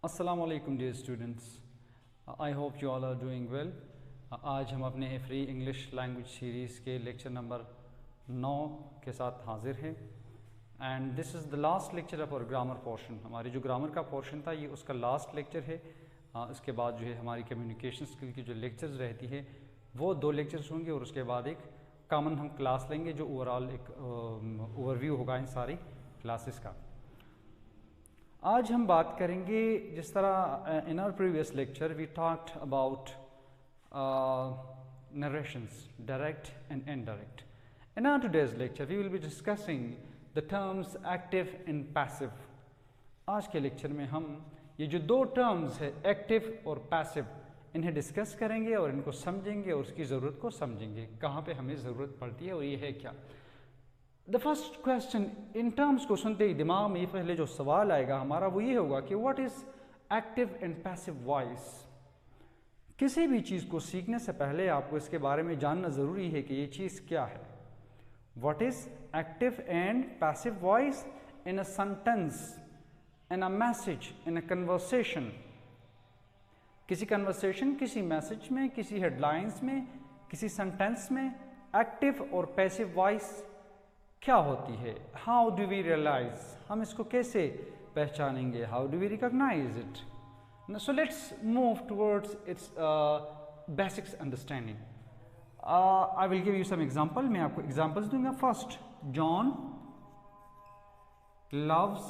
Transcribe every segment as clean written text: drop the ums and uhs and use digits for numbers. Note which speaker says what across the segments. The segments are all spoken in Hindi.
Speaker 1: अस्सलाम वालेकुम dear students, I hope you all are doing well. आज हम अपने फ्री इंग्लिश लैंग्वेज सीरीज़ के लेक्चर नंबर 9 के साथ हाजिर हैं and this is the last lecture of our grammar portion. हमारी जो ग्रामर का पोर्शन था ये उसका लास्ट लेक्चर है। इसके बाद जो है हमारी कम्युनिकेशन स्किल की जो लेक्चर्स रहती है वो 2 लेक्चर्स होंगे और उसके बाद एक कॉमन हम क्लास लेंगे जो ओवरऑल एक ओवरव्यू होगा इन सारी क्लासेस का। आज हम बात करेंगे जिस तरह in our previous lecture we talked about narrations, direct and indirect. In our today's lecture we will be discussing the terms active and passive. आज के लेक्चर में हम ये जो 2 टर्म्स है एक्टिव और पैसिव इन्हें डिस्कस करेंगे और इनको समझेंगे और उसकी ज़रूरत को समझेंगे, कहाँ पे हमें ज़रूरत पड़ती है और ये है क्या। The first question, in terms को सुनते ही दिमाग में पहले जो सवाल आएगा हमारा वो ये होगा कि what is active and passive voice. किसी भी चीज़ को सीखने से पहले आपको इसके बारे में जानना ज़रूरी है कि ये चीज़ क्या है। What is active and passive voice in a sentence, in a message, in a conversation. किसी कन्वर्सेशन, किसी मैसेज में, किसी हेडलाइंस में, किसी सेंटेंस में एक्टिव और पैसिव वॉइस क्या होती है। हाउ डू वी रियलाइज, हम इसको कैसे पहचानेंगे, how do we recognise it. So let's move towards its basics understanding. I will give you some example, मैं आपको एग्जांपल्स दूंगा। First, John loves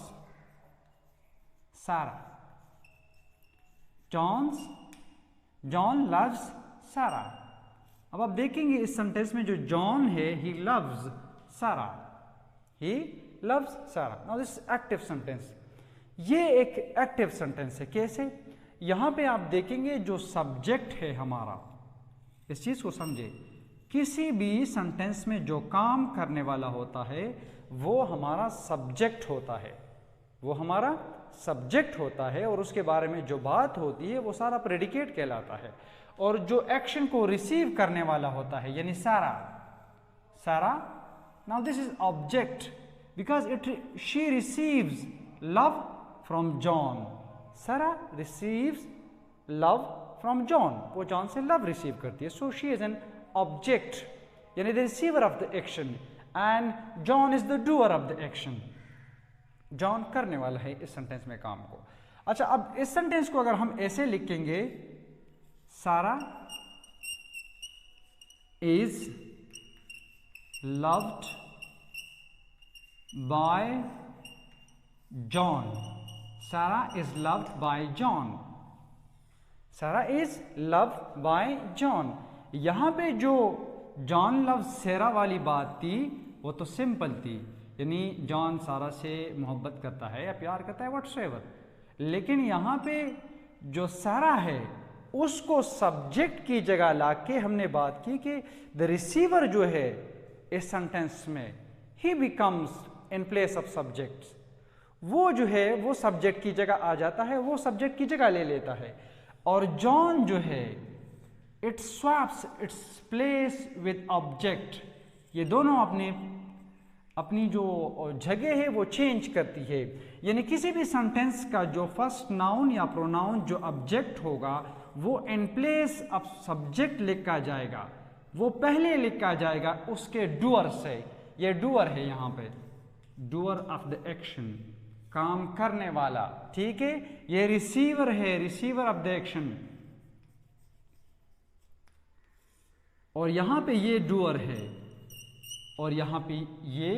Speaker 1: Sarah. John loves Sarah. अब आप देखेंगे इस सेंटेंस में जो जॉन है ही लव्स सारा, he loves Sarah. Now this is active sentence. ये एक एक्टिव सेंटेंस है। कैसे? यहां पे आप देखेंगे जो सब्जेक्ट है हमारा, इस चीज को समझे, किसी भी सेंटेंस में जो काम करने वाला होता है वो हमारा सब्जेक्ट होता है, वो हमारा सब्जेक्ट होता है और उसके बारे में जो बात होती है वो सारा प्रेडिकेट कहलाता है। और जो एक्शन को रिसीव करने वाला होता है यानी सारा, now this is object because she receives love from John. Sarah receives love from John. वो जॉन से लव रिसीव करती है, so she is an object यानी the receiver of the action and John is the doer of the action. John करने वाला है इस सेंटेंस में काम को। अच्छा, अब इस सेंटेंस को अगर हम ऐसे लिखेंगे, सारा is loved by John. Sarah is loved by John. Sarah is loved by John. यहां पे जो जॉन लव सेरा वाली बात थी वो तो सिंपल थी, यानी जॉन सारा से मोहब्बत करता है या प्यार करता है व्हाटसोएवर। लेकिन यहां पे जो सारा है उसको सब्जेक्ट की जगह लाके हमने बात की कि द रिसीवर जो है इस सेंटेंस में ही becomes in place of subject. वो जो है वो सब्जेक्ट की जगह आ जाता है, वो सब्जेक्ट की जगह ले लेता है। और जॉन जो है it swaps its place with object. ये दोनों अपनी जो जगह है वो चेंज करती है। यानी किसी भी सेंटेंस का जो फर्स्ट नाउन या प्रोनाउन जो ऑब्जेक्ट होगा वो इन प्लेस ऑफ सब्जेक्ट लिखा जाएगा, वो पहले लिखा जाएगा उसके डूअर से। ये डूअर है यहां पे, डूअर ऑफ द एक्शन, काम करने वाला, ठीक है। ये रिसीवर है, रिसीवर ऑफ द एक्शन, और यहां पे ये डूअर है और यहां पे ये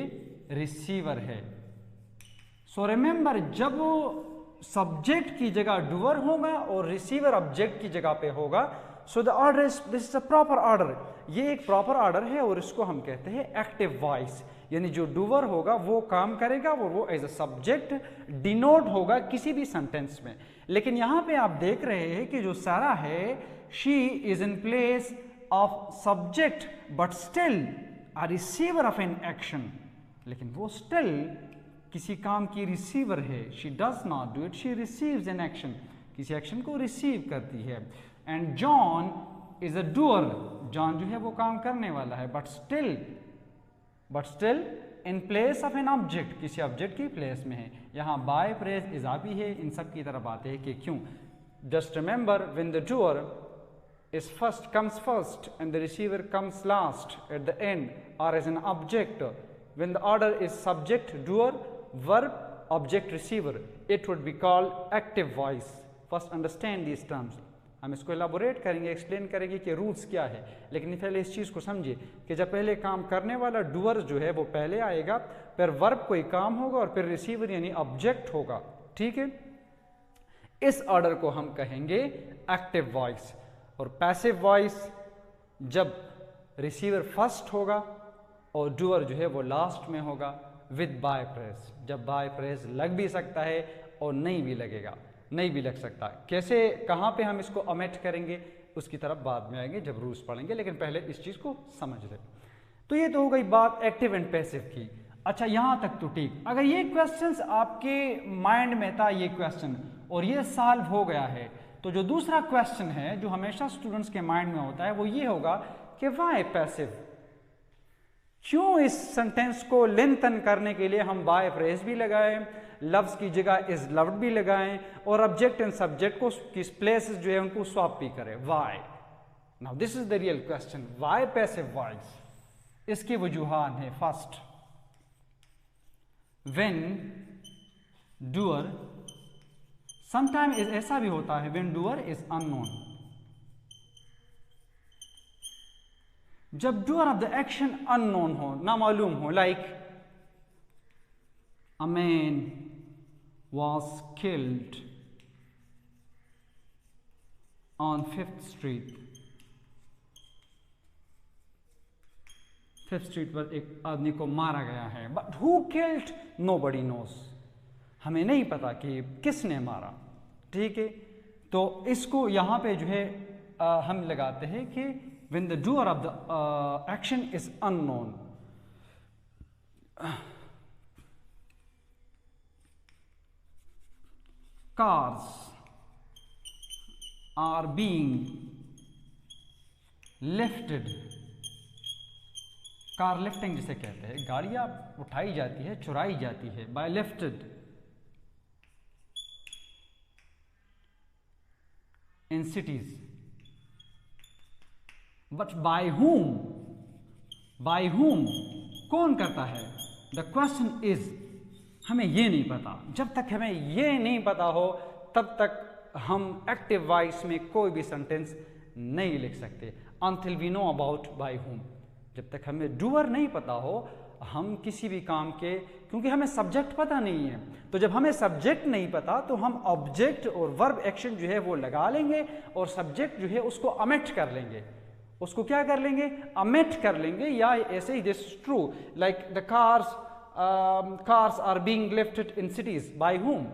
Speaker 1: रिसीवर है। सो रिमेंबर, जब वो सब्जेक्ट की जगह डूअर होगा और रिसीवर ऑब्जेक्ट की जगह पे होगा, so the order is, this is a proper order. ये एक प्रॉपर ऑर्डर है और इसको हम कहते हैं एक्टिव वॉइस। यानी जो डूअर होगा वो काम करेगा और वो एज अ सब्जेक्ट डिनोट होगा किसी भी सेंटेंस में। लेकिन यहां पे आप देख रहे हैं कि जो सारा है she is in place of subject but still a receiver of an action. लेकिन वो स्टिल किसी काम की रिसीवर है। She does not do it, she receives an action, किसी एक्शन को रिसीव करती है। And John is a doer, John जो है वो काम करने वाला है, but still in place of an object, किसी ऑब्जेक्ट की प्लेस में है। यहाँ बाय फ्रेज इजाफी है, इन सब की तरफ आते हैं कि क्यों। Just remember when the doer is first comes first and the receiver comes last at the end or as an object, when the order is subject doer verb object receiver, it would be called active voice. First understand these terms. हम इसको एलाबोरेट करेंगे, एक्सप्लेन करेंगे कि रूल्स क्या है, लेकिन पहले इस चीज़ को समझिए कि जब पहले काम करने वाला डूअर जो है वो पहले आएगा, फिर वर्ब कोई काम होगा और फिर रिसीवर यानी ऑब्जेक्ट होगा। ठीक है, इस ऑर्डर को हम कहेंगे एक्टिव वॉइस। और पैसिव वॉइस जब रिसीवर फर्स्ट होगा और डूअर जो है वो लास्ट में होगा विद बाय फ्रेज। जब बाय फ्रेज लग भी सकता है और नहीं भी लगेगा, नहीं भी लग सकता। कैसे, कहाँ पे हम इसको ओमिट करेंगे उसकी तरफ बाद में आएंगे जब रूल्स पढ़ेंगे, लेकिन पहले इस चीज़ को समझ लें। तो ये तो हो गई बात एक्टिव एंड पैसिव की। अच्छा, यहाँ तक तो ठीक। अगर ये क्वेश्चंस आपके माइंड में था, ये क्वेश्चन, और ये सॉल्व हो गया है, तो जो दूसरा क्वेश्चन है जो हमेशा स्टूडेंट्स के माइंड में होता है वो ये होगा कि वाई पैसिव, क्यों इस सेंटेंस को लेंथन करने के लिए हम बाय फ्रेज भी लगाएं, लव्स की जगह इज लव्ड भी लगाएं और ऑब्जेक्ट एंड सब्जेक्ट को किस प्लेसेस जो है उनको स्वैप भी करें। Why? Now this is the real question, why passive voice? इसकी वजूहात है, फर्स्ट, व्हेन डूअर, समटाइम ऐसा भी होता है व्हेन डूअर इज अननोन, जब doer of the action unknown हो, ना मालूम हो, like a man was killed on 5th street. 5th street पर एक आदमी को मारा गया है, but who killed nobody knows, हमें नहीं पता कि किसने मारा। ठीक है, तो इसको यहां पे जो है हम लगाते हैं कि when the doer of the action is unknown, cars are being lifted, car lifting जिसे कहते हैं, गाड़ियां उठाई जाती है, चुराई जाती है, by lifted in cities, but by whom? by whom कौन करता है? the question is, हमें ये नहीं पता। जब तक हमें ये नहीं पता हो तब तक हम एक्टिव वॉइस में कोई भी सेंटेंस नहीं लिख सकते। until we know about by whom, जब तक हमें डूअर नहीं पता हो हम किसी भी काम के, क्योंकि हमें सब्जेक्ट पता नहीं है, तो जब हमें सब्जेक्ट नहीं पता तो हम ऑब्जेक्ट और वर्ब एक्शन जो है वो लगा लेंगे और सब्जेक्ट जो है उसको अमिट कर लेंगे। उसको क्या कर लेंगे? अमिट कर लेंगे। या ऐसे ही this true, like the cars are being lifted in cities, by whom?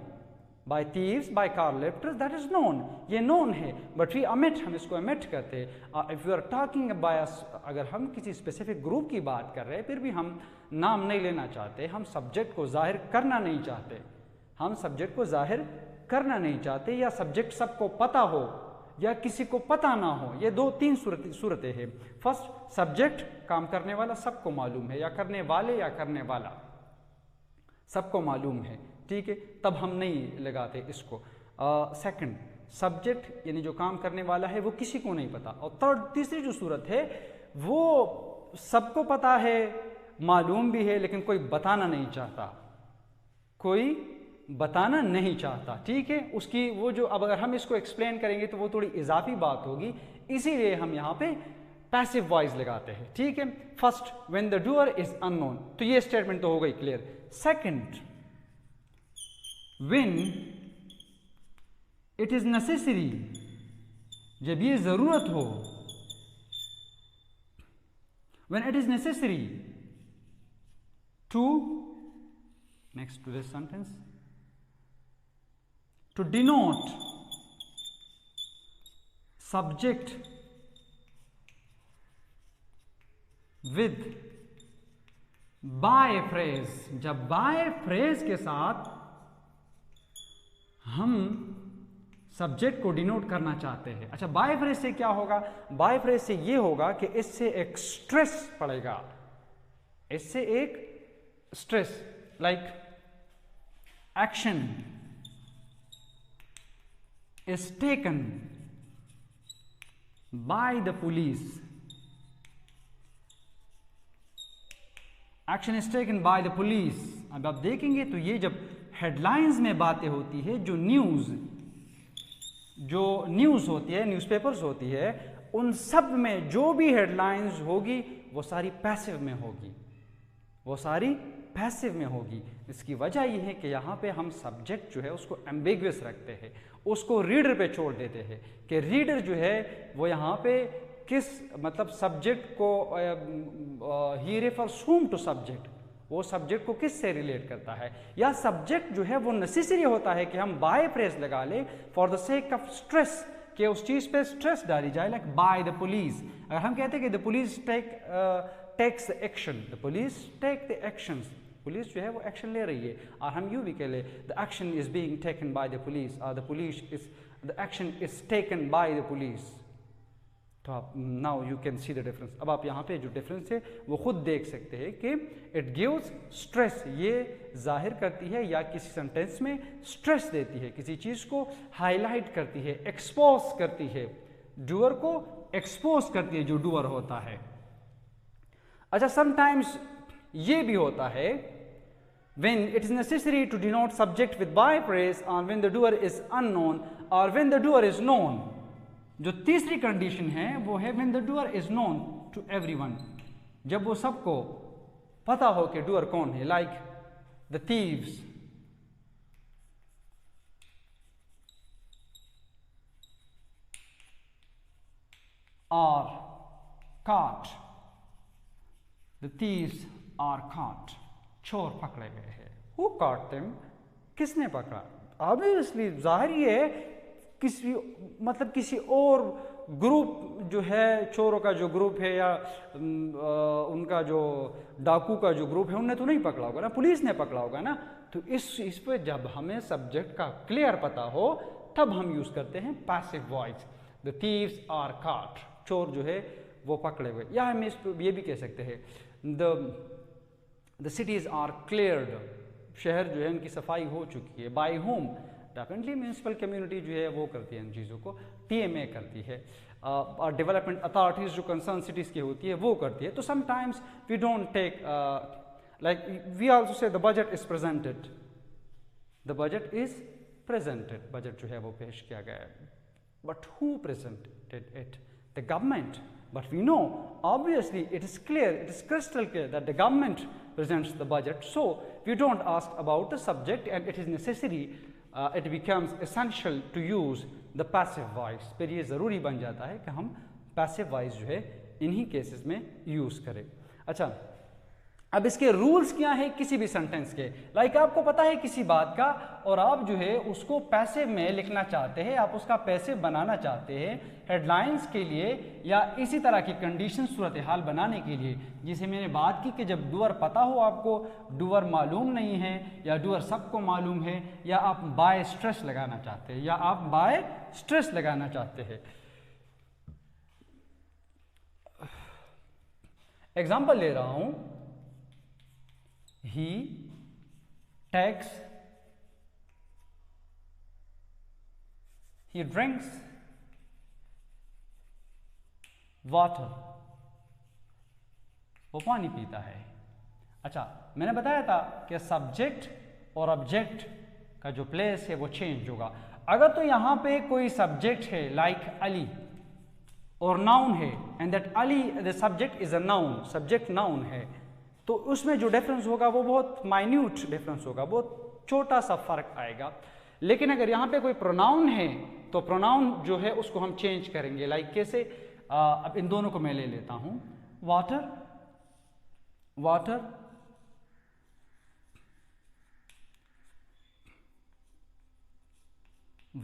Speaker 1: By thieves, by car lifters, that is known, ये नोन है, बट वी अमिट, हम इसको अमिट करते हैं। If you are talking about, अगर हम किसी स्पेसिफिक ग्रुप की बात कर रहे हैं, फिर भी हम नाम नहीं लेना चाहते, हम सब्जेक्ट को जाहिर करना नहीं चाहते, हम सब्जेक्ट को जाहिर करना नहीं चाहते, या सब्जेक्ट सबको पता हो या किसी को पता ना हो। ये 2-3 सूरतें हैं। फर्स्ट, सब्जेक्ट काम करने वाला सबको मालूम है, या करने वाले या करने वाला सबको मालूम है, ठीक है, तब हम नहीं लगाते इसको। सेकंड, सब्जेक्ट यानी जो काम करने वाला है वो किसी को नहीं पता। और थर्ड, तीसरी जो सूरत है वो सबको पता है, मालूम भी है, लेकिन कोई बताना नहीं चाहता, कोई बताना नहीं चाहता, ठीक है। उसकी वो जो, अब अगर हम इसको एक्सप्लेन करेंगे तो वो थोड़ी इजाफी बात होगी, इसीलिए हम यहाँ पे पैसिव वॉइस लगाते हैं, ठीक है। First, when the doer is unknown, तो ये स्टेटमेंट तो हो गई clear. Second, when it is necessary, जब ये जरूरत हो, when it is necessary to, next to this sentence, to denote subject with by phrase, जब by phrase के साथ हम सब्जेक्ट को डिनोट करना चाहते हैं। अच्छा, बाय फ्रेज से क्या होगा? बाय फ्रेज से ये होगा कि इससे एक स्ट्रेस पड़ेगा, इससे एक stress, like action is taken by the police. Action is taken by the police. अब आप देखेंगे तो ये जब हेडलाइंस में बातें होती है, जो न्यूज़ होती है, न्यूज़पेपर्स होती है, उन सब में जो भी हेडलाइंस होगी वो सारी पैसिव में होगी, वो सारी पैसिव में होगी। इसकी वजह यह है कि यहाँ पे हम सब्जेक्ट जो है उसको एम्बिगुअस रखते हैं, उसको रीडर पे छोड़ देते हैं कि रीडर जो है वो यहाँ पे किस मतलब सब्जेक्ट को ही रेफर्स होम टू सब्जेक्ट, वो सब्जेक्ट को किस से रिलेट करता है, या सब्जेक्ट जो है वो नेसेसरी होता है कि हम बाय प्रेस लगा ले for the sake of stress, कि उस चीज़ पे स्ट्रेस डाली जाए, लाइक बाय द पुलिस। अगर हम कहते हैं कि the police takes action, the police take the actions, police जो है वो एक्शन ले रही है, और हम यूँ भी कह ले the action is being taken by the police, और the action is taken by the police. तो आप now you can see the difference. अब आप यहाँ पे जो डिफरेंस है वो खुद देख सकते हैं कि इट गिव्स स्ट्रेस, ये जाहिर करती है या किसी सेंटेंस में स्ट्रेस देती है, किसी चीज़ को हाईलाइट करती है, एक्सपोज करती है, डूअर को एक्सपोज करती है जो डूअर होता है। अच्छा, समटाइम्स ये भी होता है when it is necessary to denote subject with by phrase, or when the doer is unknown, or when the doer is known। जो तीसरी कंडीशन है वो है when the doer is known to everyone, जब वो सबको पता हो कि डूअर कौन है, like the thieves are caught, the thieves are caught, चोर पकड़े गए हैं। Who caught them? किसने पकड़ा? Obviously जाहिर ये है किसी और ग्रुप जो है, चोरों का जो ग्रुप है या उनका जो डाकू का जो ग्रुप है, उनने तो नहीं पकड़ा होगा ना, पुलिस ने पकड़ा होगा ना। तो इस पे जब हमें सब्जेक्ट का क्लियर पता हो तब हम यूज करते हैं passive voice, the thieves are caught, चोर जो है वो पकड़े हुए। या हम इस ये भी कह सकते हैं द सिटीज आर क्लियर्ड, शहर जो है उनकी सफाई हो चुकी है। By whom, definitely municipal community जो है वो करती है इन चीज़ों को, टीएमए करती है, और डेवलपमेंट अथॉरिटीज़ जो कंसर्न सिटीज़ की होती है वो करती है। तो sometimes we don't take like we also say the budget is presented, the budget is presented, budget जो है वो पेश किया गया है, but who presented it? The government. But we know, obviously, it is clear, it is crystal clear that the government presents the budget. So we don't ask about the subject, and it is necessary, it becomes essential to use the passive voice. फिर ये ज़रूरी बन जाता है कि हम passive voice जो है इन्हीं केसेस में यूज़ करें। अच्छा, अब इसके रूल्स क्या है किसी भी सेंटेंस के, लाइक आपको पता है किसी बात का और आप जो है उसको पैसिव में लिखना चाहते हैं, आप उसका पैसिव बनाना चाहते हैं हेडलाइंस के लिए या इसी तरह की कंडीशन सूरत हाल बनाने के लिए, जिसे मैंने बात की कि जब डूअर पता हो आपको, डूअर मालूम नहीं है या डूअर सबको मालूम है, या आप बाय स्ट्रेस लगाना चाहते हैं, या आप बाय स्ट्रेस लगाना चाहते हैं। एग्जाम्पल ले रहा हूं, he takes, he drinks water, वो पानी पीता है। अच्छा, मैंने बताया था कि सब्जेक्ट और ऑब्जेक्ट का जो प्लेस है वो चेंज होगा। अगर तो यहां पे कोई सब्जेक्ट है लाइक अली और नाउन है, and that Ali the subject is a noun, subject noun है, तो उसमें जो डिफरेंस होगा वो बहुत माइन्यूट डिफरेंस होगा, बहुत छोटा सा फर्क आएगा। लेकिन अगर यहाँ पे कोई प्रोनाउन है तो प्रोनाउन जो है उसको हम चेंज करेंगे। लाइक कैसे? अब इन दोनों को मैं ले लेता हूं, water, water,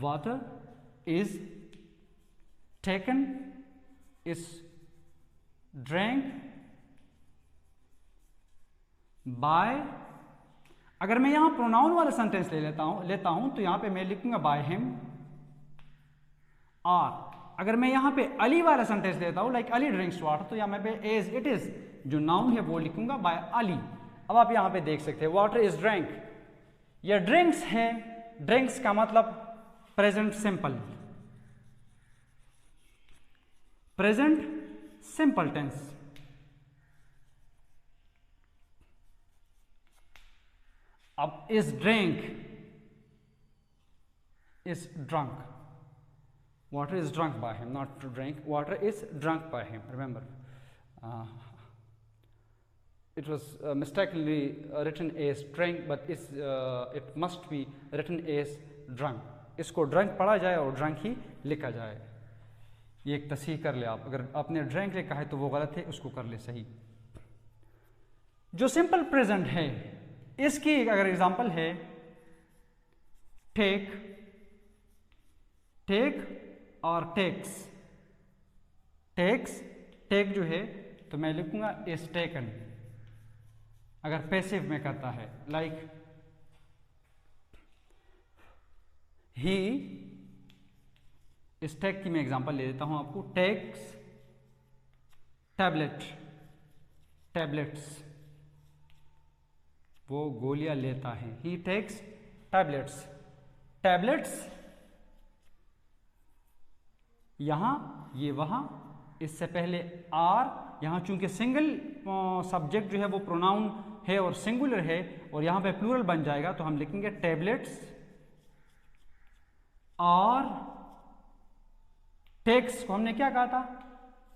Speaker 1: water is taken, is drank by. अगर मैं यहां प्रोनाउन वाला सेंटेंस लेता हूं तो यहां पे मैं लिखूंगा बाय हिम। और अगर मैं यहां पे अली वाला सेंटेंस लेता हूं लाइक अली ड्रिंक्स वाटर, तो यहां पे एज इट इज जो नाउन है वो लिखूंगा बाय अली। अब आप यहां पे देख सकते हैं वाटर इज ड्रिंक, ये ड्रिंक्स है, ड्रिंक्स का मतलब present simple, present simple tense. अब is drink is drunk, water is drunk by him, not to drink, water is drunk by him, remember it was mistakenly written as drink but it must be written as drunk, इसको drunk पढ़ा जाए और drunk ही लिखा जाए, ये एक तस्हीह कर ले आप, अगर आपने drink लिखा है तो वो गलत है, उसको कर ले सही। जो सिंपल प्रेजेंट है इसकी अगर एग्जांपल है टेक, टेक और टेक्स, टेक्स, टेक जो है तो मैं लिखूंगा इज टेकन, अगर पैसिव में करता है लाइक ही, इस टेक की मैं एग्जांपल ले देता हूं आपको, टेक्स टैबलेट, टैबलेट्स, वो गोलियां लेता है, ही टेक्स टैबलेट्स, टैबलेट्स यहां ये वहां, इससे पहले आर, यहां चूंकि सिंगल सब्जेक्ट जो है वो प्रोनाउन है और सिंगुलर है और यहां पे प्लूरल बन जाएगा तो हम लिखेंगे टैबलेट्स और टेक्स को हमने क्या कहा था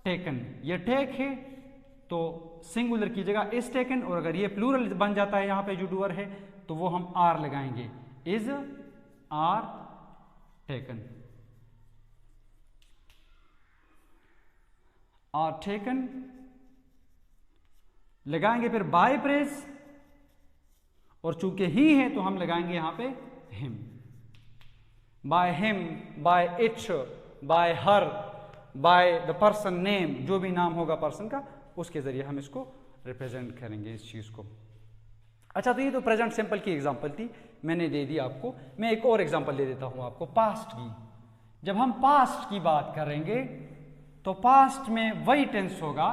Speaker 1: टेकन, ये टेक है तो सिंगुलर की जगह इज टेकन, और अगर ये प्लूरल बन जाता है यहां पे जो डूअर है तो वो हम आर लगाएंगे, is are taken, are taken लगाएंगे, फिर बाय प्रेस, और चूंकि ही है तो हम लगाएंगे यहां पे him, by him, by it, by her, by the person name, जो भी नाम होगा पर्सन का उसके जरिए हम इसको रिप्रेजेंट करेंगे इस चीज को। अच्छा, तो ये तो प्रेजेंट सिंपल की एग्जांपल थी, मैंने दे दी आपको। मैं एक और एग्जांपल दे देता हूं आपको पास्ट की। जब हम पास्ट की बात करेंगे तो पास्ट में वही टेंस होगा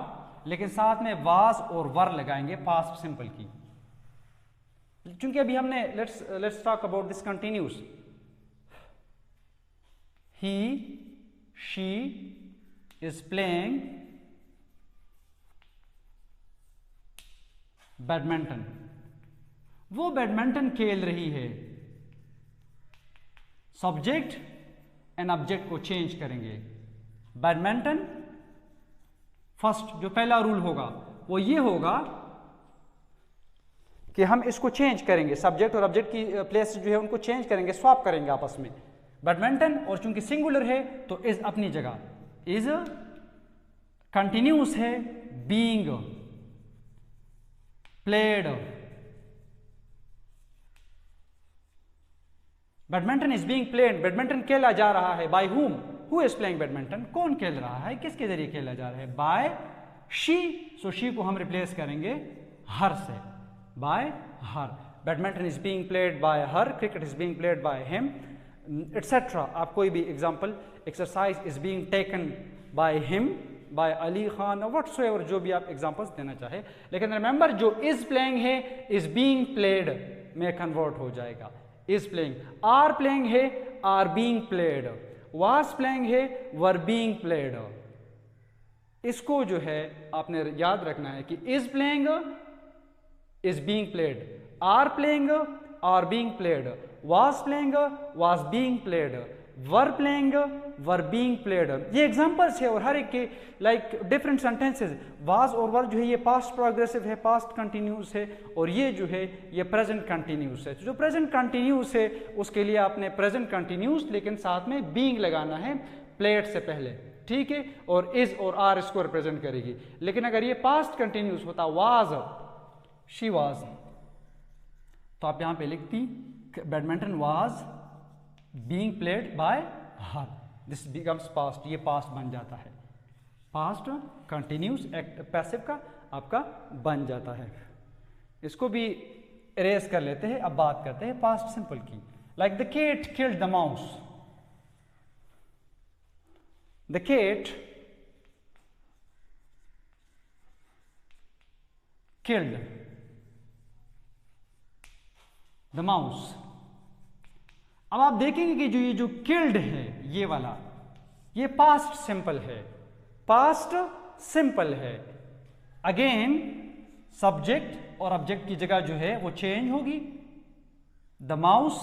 Speaker 1: लेकिन साथ में वाज और वर लगाएंगे पास्ट सिंपल की, क्योंकि अभी हमने let's talk about this continuous, he she is playing badminton, वो बैडमिंटन खेल रही है, सब्जेक्ट एंड ऑब्जेक्ट को चेंज करेंगे, बैडमिंटन फर्स्ट जो पहला रूल होगा वो ये होगा कि हम इसको चेंज करेंगे, सब्जेक्ट और ऑब्जेक्ट की प्लेस जो है उनको चेंज करेंगे, स्वैप करेंगे आपस में, बैडमिंटन, और चूंकि सिंगुलर है तो इज अपनी जगह, इज कंटिन्यूस है, being played, badminton is being played, badminton खेला जा रहा है, by whom, who is playing badminton, कौन खेल रहा है, किसके जरिए खेला जा रहा है, बाय शी, सो शी को हम रिप्लेस करेंगे हर से, by her, badminton is being played by her, cricket is being played by him, etcetera. आप कोई भी example, exercise is being taken by him, by Ali Khan, whatsoever, जो भी आप एग्जांपल्स देना चाहे, लेकिन रिमेंबर जो इज प्लेइंग है इज बीइंग प्लेड में कन्वर्ट हो जाएगा, इज प्लेइंग, आर प्लेइंग है are being played, was playing है वर बीइंग प्लेड। इसको जो है आपने याद रखना है कि is playing is being played, are playing are being played, was playing was being played, were playing were being played. ये एग्जांपल्स है और हर एक के लाइक डिफरेंट सेंटेंसेस, वाज और वर जो है ये पास्ट प्रोग्रेसिव है, पास्ट कंटिन्यूस है, और ये जो है ये प्रेजेंट कंटिन्यूस है। जो प्रेजेंट कंटिन्यूस है उसके लिए आपने प्रेजेंट कंटिन्यूस लेकिन साथ में बीइंग लगाना है प्लेड से पहले, ठीक है, और इज और आर इसको रिप्रेजेंट करेगी। लेकिन अगर ये पास्ट कंटिन्यूस होता वाज, शी वाज, तो आप यहां पे लिखती badminton was being played by her, this becomes past, ये पास्ट बन जाता है, पास्ट कंटिन्यूस एक्ट पैसिव का आपका बन जाता है। इसको भी इरेज कर लेते हैं। अब बात करते हैं पास्ट सिंपल की, like the cat killed the mouse, the cat killed, the mouse. अब आप देखेंगे कि ये जो किल्ड है ये वाला, ये पास्ट सिंपल है, पास्ट सिंपल है। अगेन सब्जेक्ट और ऑब्जेक्ट की जगह जो है वो चेंज होगी। द माउस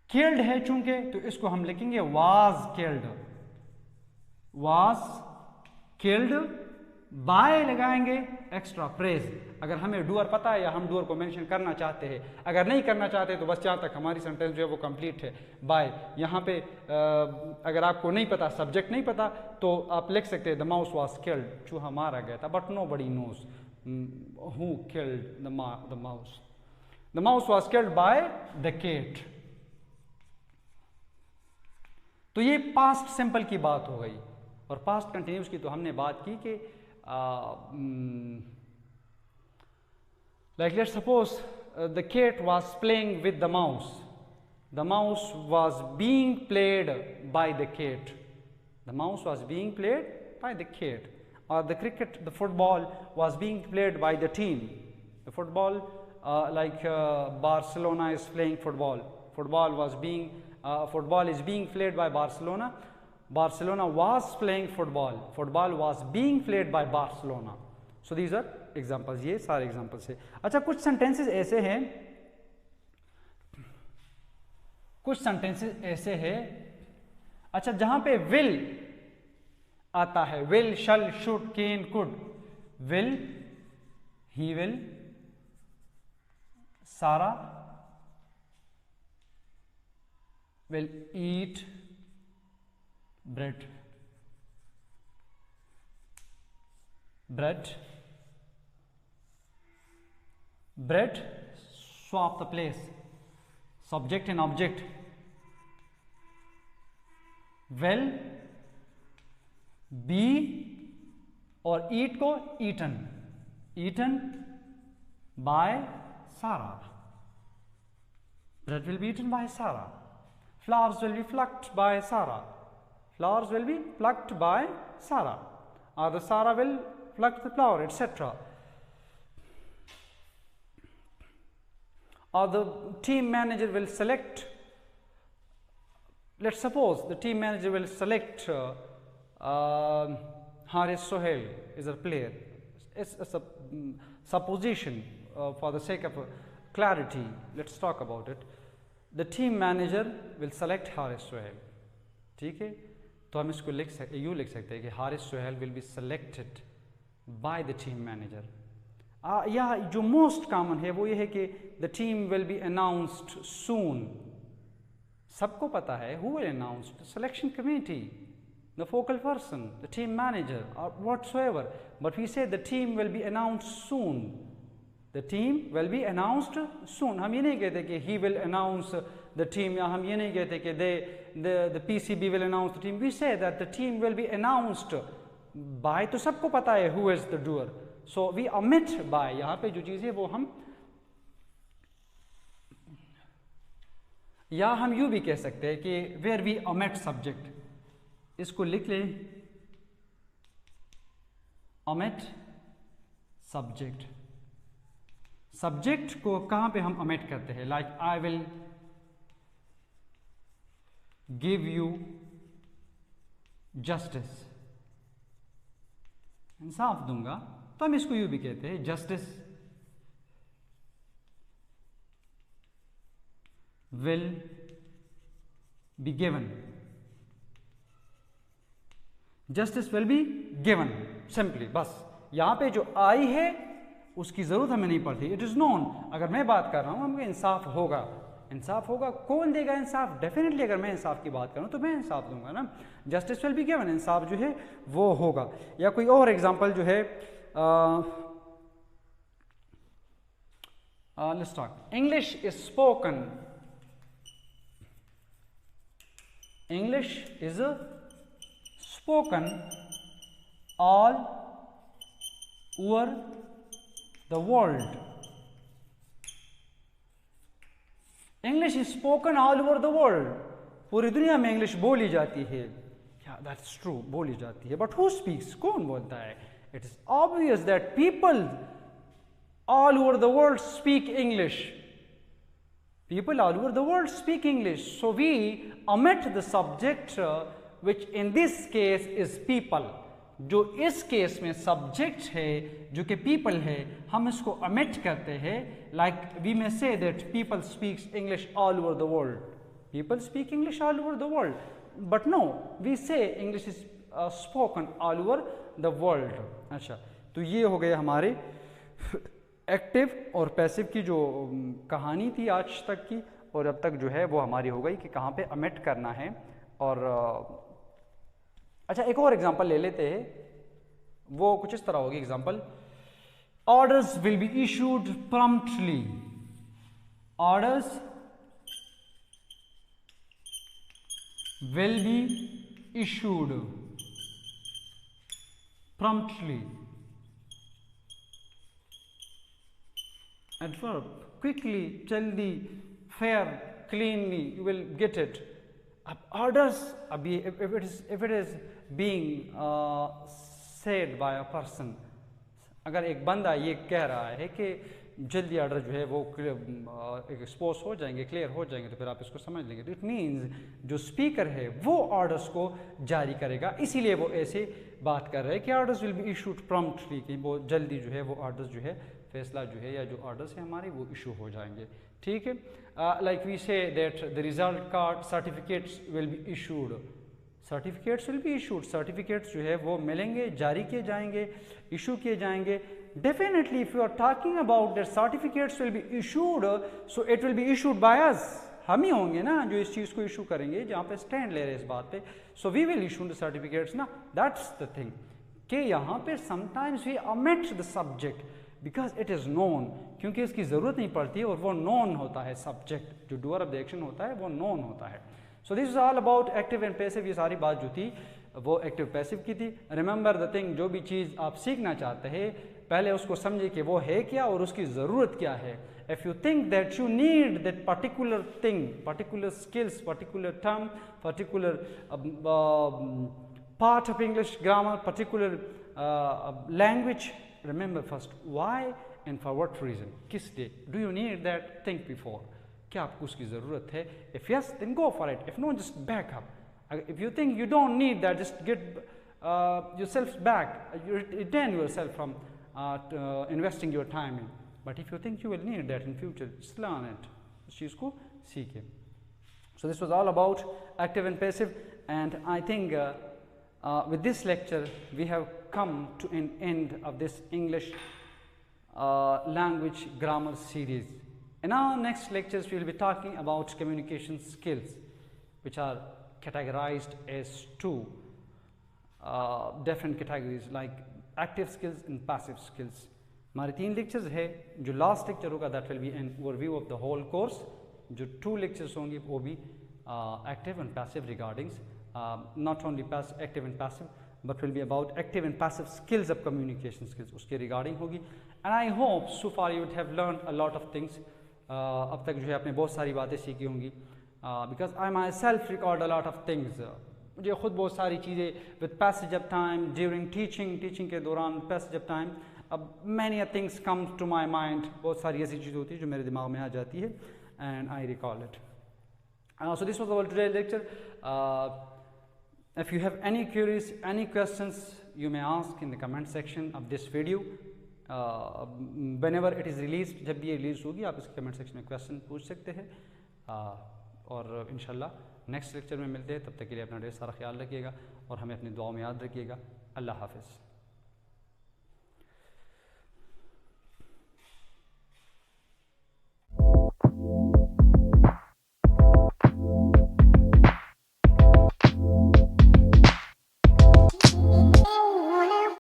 Speaker 1: किल्ड है चूंकि, तो इसको हम लिखेंगे was killed, was killed bye लगाएंगे एक्स्ट्रा प्रेज। अगर हमें डूअर पता है या हम डूअर को मेंशन करना चाहते हैं, अगर नहीं करना चाहते तो बस जहाँ तक हमारी सेंटेंस जो है वो कंप्लीट है बाय। यहाँ पे अगर आपको नहीं पता, सब्जेक्ट नहीं पता, तो आप लिख सकते हैं द माउस वाज किल्ड, चूहा मारा गया था, but nobody knows who killed the mouse. The mouse was killed by the cat. तो ये पास्ट सिंपल की बात हो गई। और पास्ट कंटिन्यूस की तो हमने बात की कि like let's suppose the cat was playing with the mouse. The mouse was being played by the cat. The mouse was being played by the cat. Or the cricket, the football was being played by the team. The football, Barcelona is playing football. Football is being played by Barcelona. Barcelona was playing football. Football was being played by Barcelona. So these are examples. ये सारे examples है। अच्छा, कुछ sentences ऐसे हैं, अच्छा जहां पे will आता है, will, shall, should, can, could, will, he will, Sarah will eat bread, swap the place, subject and object, well, be और eat को eaten by Sarah, bread will be eaten by Sarah, flowers will be plucked by Sarah, or the Sarah will pluck the flower, etc. Or the team manager will select, let's suppose the team manager will select Haris Sohail is a player. It's a supposition for the sake of clarity. Let's talk about it. The team manager will select Haris Sohail. ठीक है, तो हम इसको लिख सकते हैं कि Haris Sohail will be selected by the team manager. या जो मोस्ट कॉमन है वो ये है कि the team will be announced soon. सबको पता है who will announce, the selection committee, the focal person, the team manager और whatsoever, but we say the team will be announced soon, the team will be announced soon. हम ये नहीं कहते कि he will announce the team, या हम ये नहीं कहते कि the PCB will announce the team. We say that the team will be announced by, तो सबको पता है who is the doer, so we omit by। यहाँ पे जो चीज़ है वो हम, या हम यूँ भी कह सकते हैं कि where we omit subject, इसको लिख लें omit subject। सब्जेक्ट को कहाँ पे हम omit करते हैं, like I will give you justice, इंसाफ दूंगा, तो हम इसको यूं भी कहते हैं justice will be given, justice will be given simply। बस यहां पे जो आई है उसकी जरूरत हमें नहीं पड़ती, इट इज नोन। अगर मैं बात कर रहा हूं हमें इंसाफ होगा, इंसाफ होगा, कौन देगा इंसाफ? डेफिनेटली अगर मैं इंसाफ की बात करूं तो मैं इंसाफ दूंगा ना, जस्टिस विल बी गिवन, इंसाफ जो है वो होगा। या कोई और एग्जांपल जो है, let's talk, English is spoken, English is spoken all over the world, English is spoken all over the world, पूरी दुनिया में इंग्लिश बोली जाती है। दैट्स ट्रू, बोली जाती है, बट हु स्पीक्स, कौन बोलता है? It is obvious that people all over the world speak English. People all over the world speak English. So we omit the subject which in this case is people. जो इस केस में सब्जेक्ट है जो कि पीपल है, हम इसको omit करते हैं. Like we may say that people speaks English all over the world. People speak English all over the world, but no, we say English is spoken all over the world. अच्छा, तो ये हो गए हमारे एक्टिव और पैसिव की जो कहानी थी आज तक की, और अब तक जो है वो हमारी हो गई कि कहाँ पे omit करना है. और अच्छा, एक और एग्जांपल ले लेते हैं. वो कुछ इस तरह होगी example. Orders will be issued promptly. Orders will be issued promptly. Adverb, quickly, जल्दी, fair, cleanly, you will get it. अब orders, अभी if it is being said by a person, अगर एक बंदा ये कह रहा है कि जल्दी ऑर्डर जो है वो एक्सपोज हो जाएंगे, क्लियर हो जाएंगे, तो फिर आप इसको समझ लेंगे. तो इट मीन्स जो स्पीकर है वो ऑर्डर्स को जारी करेगा, इसीलिए वो ऐसे बात कर रहे हैं कि orders will be issued promptly, कि वो जल्दी जो है वो ऑर्डर्स जो है, फैसला जो है या जो ऑर्डर्स हैं हमारे वो इशू हो जाएंगे. ठीक है. Like we say that the result card certificates will be issued. Certificates will be issued. Certificates जो है वो मिलेंगे, जारी किए जाएंगे, इशू किए जाएंगे. Definitely if you are talking about that certificates will be issued, so it will be issued by us. हम ही होंगे ना जो इस चीज़ को इशू करेंगे, जहाँ पे स्टैंड ले रहे हैं इस बात पे. So we will issue the certificates ना. दैट्स द थिंग कि यहाँ पे sometimes we omit the subject because it is known, क्योंकि इसकी ज़रूरत नहीं पड़ती है और वो नोन होता है. सब्जेक्ट जो डूअर ऑफ द एक्शन होता है वो नोन होता है. So this is all about active and passive. ये सारी बात जो थी वो एक्टिव पैसिव की थी. रिमेंबर द थिंग, जो भी चीज़ आप सीखना चाहते हैं पहले उसको समझिए कि वो है क्या और उसकी ज़रूरत क्या है. If you think that you need that particular thing, particular skills, particular term, particular part of English grammar, particular language, remember first why and for what reason. किस लिए do you need that? Think before. क्या आपको उसकी ज़रूरत है? If yes, then go for it. If no, just back up. If you think you don't need that, just get yourself back. You retain yourself from investing your time in. But if you think you will need that in future, just learn it. उस चीज़ को सीखें. So this was all about active and passive, and I think with this lecture we have come to an end of this English language grammar series. In our next lectures we will be talking about communication skills, which are categorized as two different categories like active skills and passive skills. हमारे 3 lectures है. जो last lecture होगा that will be an overview of the whole course. जो 2 lectures होंगे वो भी active and passive regardings. Not only active and passive, but will be about active and passive skills of communication skills, उसके regarding होगी. And I hope so far you would have learned a lot of things. अब तक जो है आपने बहुत सारी बातें सीखी होंगी. Because I myself record a lot of things. मुझे खुद बहुत सारी चीज़ें with passage of time during teaching के दौरान passage of time, अब many things come to my mind. बहुत सारी ऐसी चीज़ होती है जो मेरे दिमाग में आ जाती है and I recall it. So this was our today's lecture. If you have any queries, any questions, you may ask in the comment section of this video. Whenever it is released, जब भी ये रिलीज होगी आप इस कमेंट सेक्शन में क्वेश्चन पूछ सकते हैं. और इंशाल्लाह नेक्स्ट लेक्चर में मिलते हैं. तब तक के लिए अपना ढेर सारा ख्याल रखिएगा और हमें अपनी दुआओं में याद रखिएगा. अल्लाह हाफिज़.